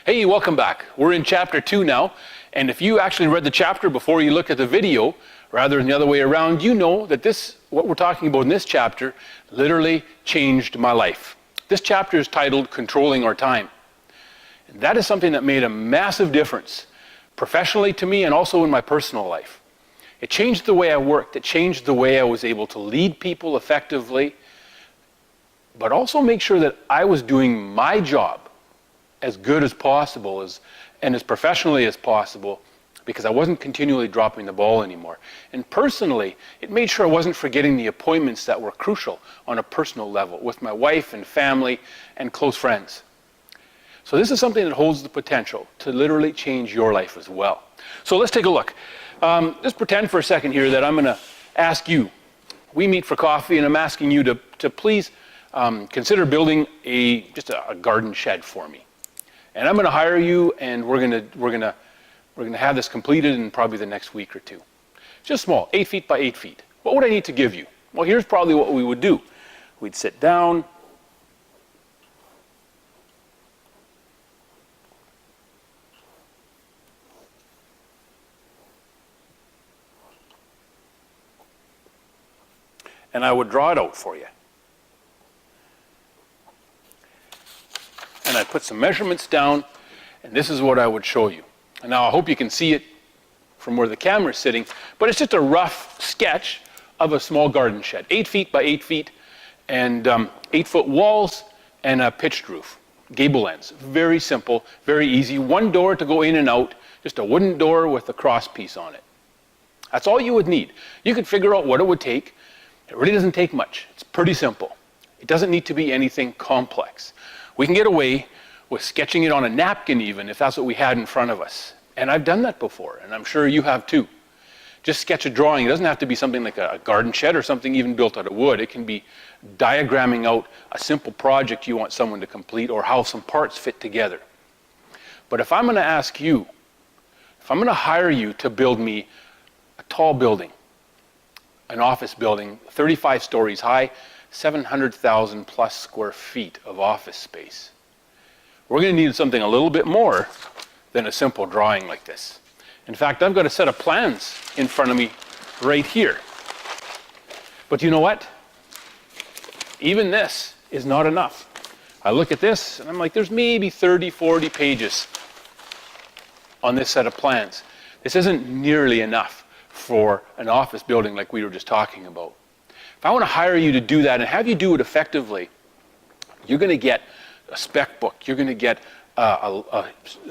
Hey, welcome back. We're in chapter 2 now, and if you actually read the chapter before you look at the video, rather than the other way around, you know that what we're talking about in this chapter literally changed my life. This chapter is titled Controlling Our Time. And that is something that made a massive difference professionally to me and also in my personal life. It changed the way I worked. It changed the way I was able to lead people effectively, but also make sure that I was doing my job as good as possible and as professionally as possible, because I wasn't continually dropping the ball anymore. And personally, it made sure I wasn't forgetting the appointments that were crucial on a personal level with my wife and family and close friends. So this is something that holds the potential to literally change your life as well. So let's take a look. Just pretend for a second here that I'm going to ask you. We meet for coffee, and I'm asking you to please consider building just a garden shed for me. And I'm going to hire you, and we're going to have this completed in probably the next week or two. Just small, 8 feet by 8 feet. What would I need to give you? Well, here's probably what we would do. We'd sit down. And I would draw it out for you. And I'd put some measurements down, and this is what I would show you. And now I hope you can see it from where the camera is sitting, but it's just a rough sketch of a small garden shed, 8 feet by 8 feet, and 8-foot walls and a pitched roof, gable ends. Very simple, very easy. One door to go in and out, just a wooden door with a cross piece on it. That's all you would need. You could figure out what it would take. It really doesn't take much. It's pretty simple. It doesn't need to be anything complex. We can get away with sketching it on a napkin even, if that's what we had in front of us. And I've done that before, and I'm sure you have too. Just sketch a drawing. It doesn't have to be something like a garden shed or something even built out of wood. It can be diagramming out a simple project you want someone to complete or how some parts fit together. But if I'm going to ask you, if I'm going to hire you to build me a tall building, an office building, 35 stories high, 700,000 plus square feet of office space, we're going to need something a little bit more than a simple drawing like this. In fact, I've got a set of plans in front of me right here. But you know what? Even this is not enough. I look at this and I'm like, there's maybe 30, 40 pages on this set of plans. This isn't nearly enough for an office building like we were just talking about. If I want to hire you to do that and have you do it effectively, you're going to get a spec book. You're going to get a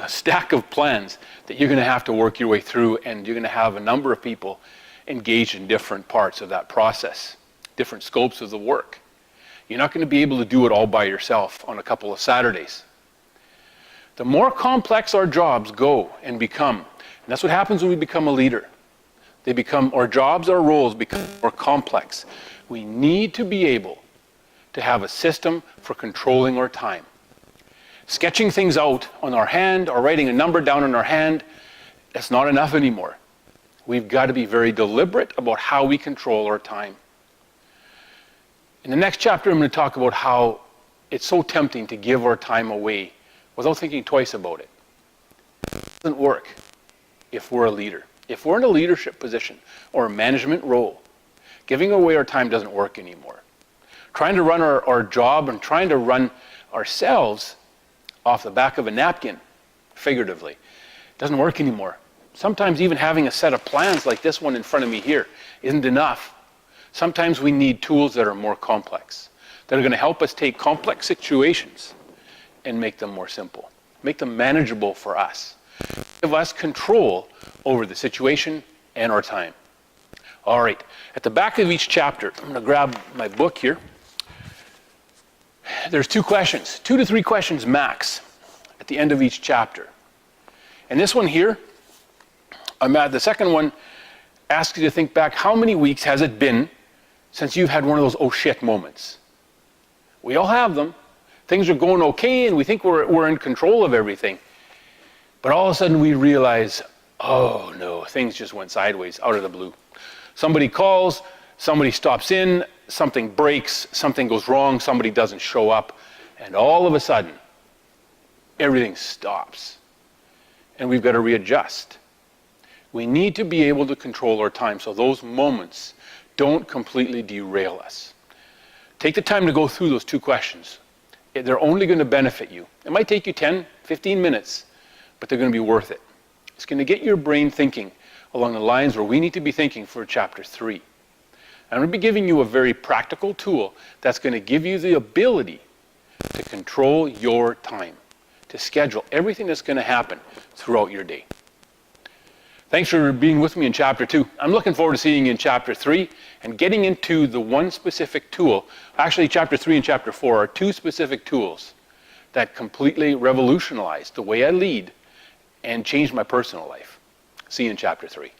stack of plans that you're going to have to work your way through, and you're going to have a number of people engaged in different parts of that process, different scopes of the work. You're not going to be able to do it all by yourself on a couple of Saturdays. The more complex our jobs go and become, and that's what happens when we become a leader. Our jobs, our roles become more complex. We need to be able to have a system for controlling our time. Sketching things out on our hand or writing a number down on our hand, that's not enough anymore. We've got to be very deliberate about how we control our time. In the next chapter, I'm going to talk about how it's so tempting to give our time away without thinking twice about it. It doesn't work if we're a leader. If we're in a leadership position or a management role, giving away our time doesn't work anymore. Trying to run our job and trying to run ourselves off the back of a napkin, figuratively, doesn't work anymore. Sometimes even having a set of plans like this one in front of me here isn't enough. Sometimes we need tools that are more complex, that are going to help us take complex situations and make them more simple, make them manageable for us, give us control over the situation and our time. All right, at the back of each chapter, I'm going to grab my book here. There's 2 questions, 2 to 3 questions max at the end of each chapter. And this one here, the second one asks you to think back, how many weeks has it been since you've had one of those oh shit moments? We all have them. Things are going okay and we think we're in control of everything. But all of a sudden we realize, oh no, things just went sideways out of the blue. Somebody calls, somebody stops in, something breaks, something goes wrong, somebody doesn't show up, and all of a sudden, everything stops. And we've got to readjust. We need to be able to control our time so those moments don't completely derail us. Take the time to go through those 2 questions. They're only going to benefit you. It might take you 10, 15 minutes, but they're going to be worth it. It's going to get your brain thinking along the lines where we need to be thinking for chapter 3. I'm going to be giving you a very practical tool that's going to give you the ability to control your time, to schedule everything that's going to happen throughout your day. Thanks for being with me in chapter 2. I'm looking forward to seeing you in chapter 3 and getting into the one specific tool. Actually, chapter 3 and chapter 4 are 2 specific tools that completely revolutionized the way I lead and changed my personal life. See you in chapter 3.